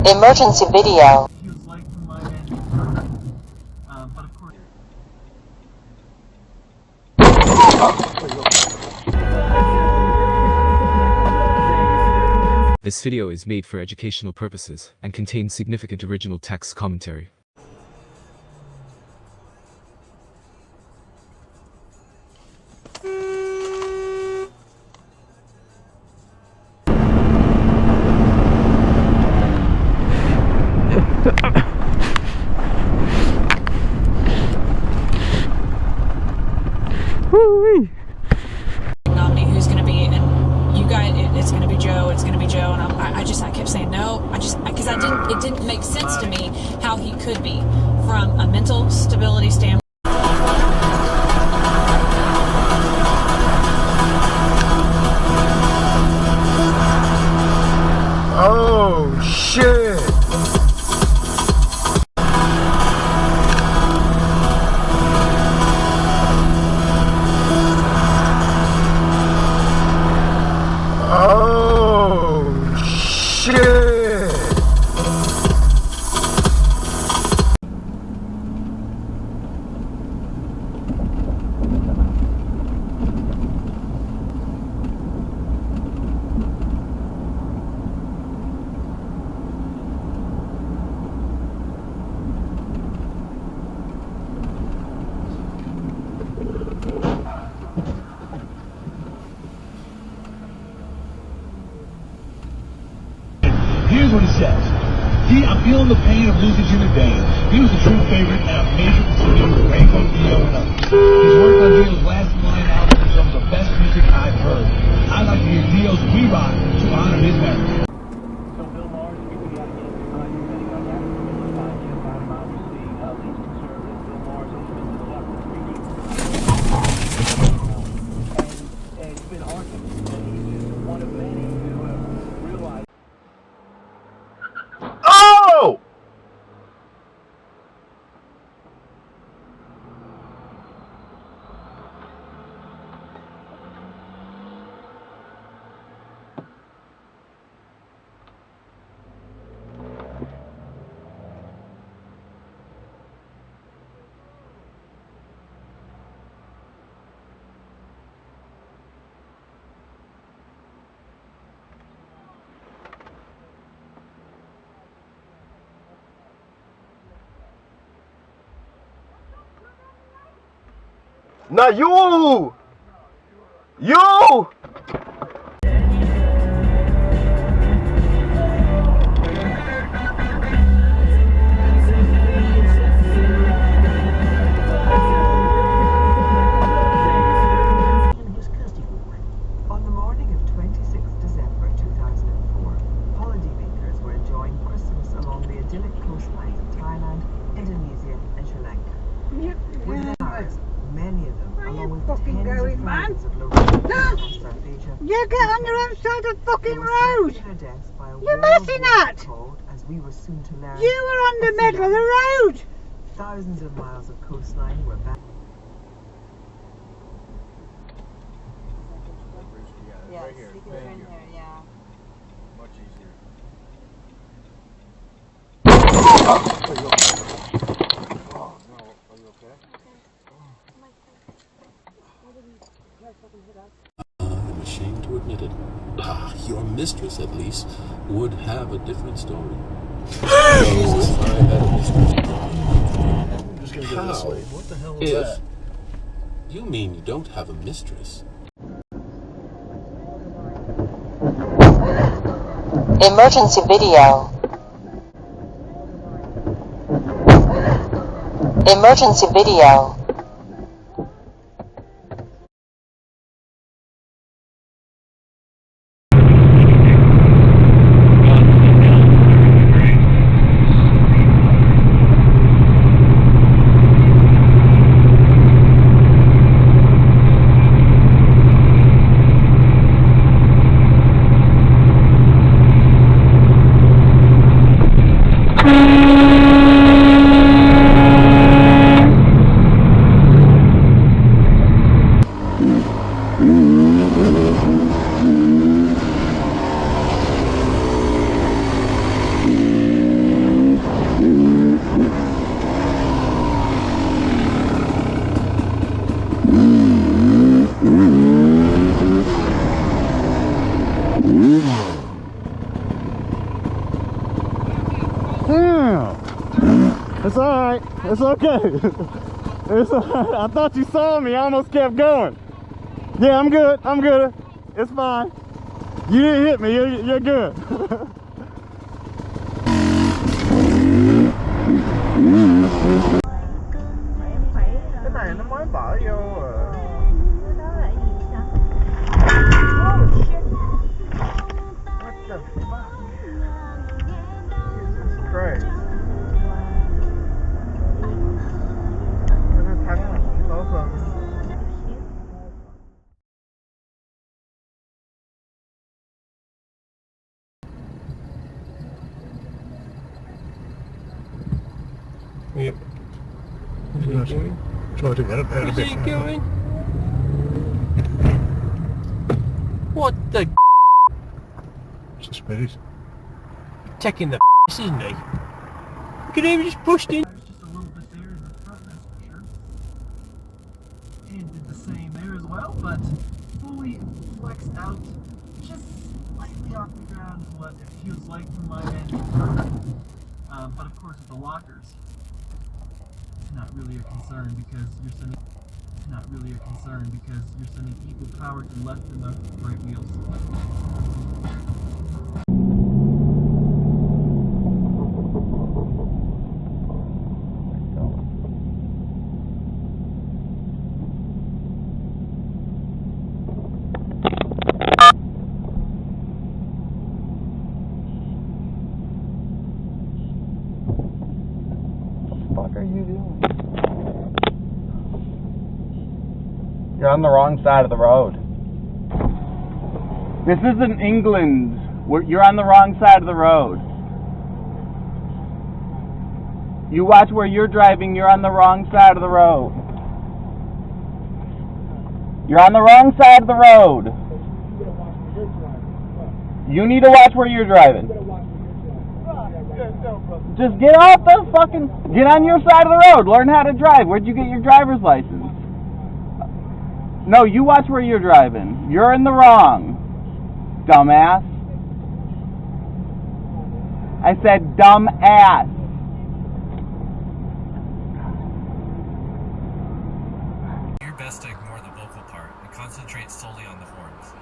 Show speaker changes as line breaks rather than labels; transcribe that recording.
Emergency video.
This video is made for educational purposes and contains significant original text commentary.
Nominee who's going to be, and you guys, it's going to be Joe. It's going to be Joe, and I kept saying no. Because it didn't make sense to me how he could be from a mental stability standpoint.
Oh shit! Oh shit!
Here's what he says. I'm feeling the pain of losing Jimmy Bain. He was a true favorite and a major contributor to Rainbow Dio and others. His work on Dio's last line album is some of the best music I've heard. I'd like to hear Dio's We Rock to honor his memory. So Bill Maher's depending on that, about 5 miles to see least conservative. Bill Maher's only been to the left for 3 weeks. And it's been hard to he's just one of many who have realized.
Oh! Now you! You!
On the morning of 26th December 2004, holidaymakers were enjoying Christmas along the idyllic coastlines of Thailand, Indonesia and Sri Lanka. Within hours, many of them, along with tens of thousands of locals from South Asia,
You get on your own side of the fucking road!
their deaths by a
You're
world
missing
war
it!
called, as we were soon to learn,
You were on the middle of the road!
thousands of miles of coastline were back.
Yes, you can turn here, yeah.
Much easier.
I'm ashamed to admit it. Your mistress, at least, would have a different story. If I had a mistress.
I'm just gonna go this way. What the hell is
If
that?
you mean you don't have a mistress.
Emergency video. Emergency video.
Damn. It's alright. It's okay. It's alright. I thought you saw me. I almost kept going. Yeah, I'm good. I'm good. It's fine. You didn't hit me. You're good. Cái này nó mới bỏ vô rồi. Oh shit. What the fuck? Jesus Christ. Cái nó thắng là cũng tốt hơn.
Yep. Where's he going?
Try to get it out a
Where's
bit.
he going? What the
It's the speed.
taking the isn't he? Look at him, he just pushed in.
Just a little bit there in the front, that's for sure. And did the same there as well, but fully flexed out just slightly off the ground is what it feels like from my vantage point. But of course with the lockers, not really a concern because you're sending equal power to left and the right wheels.
What are you doing? You're on the wrong side of the road. This isn't England. You're on the wrong side of the road. You watch where you're driving, you're on the wrong side of the road. You're on the wrong side of the road. You need to watch where you're driving. Just get off the fucking... Get on your side of the road. Learn how to drive. Where'd you get your driver's license? No, you watch where you're driving. You're in the wrong. Dumbass. I said dumbass.
Do your best to ignore the vocal part and concentrate solely on the horns.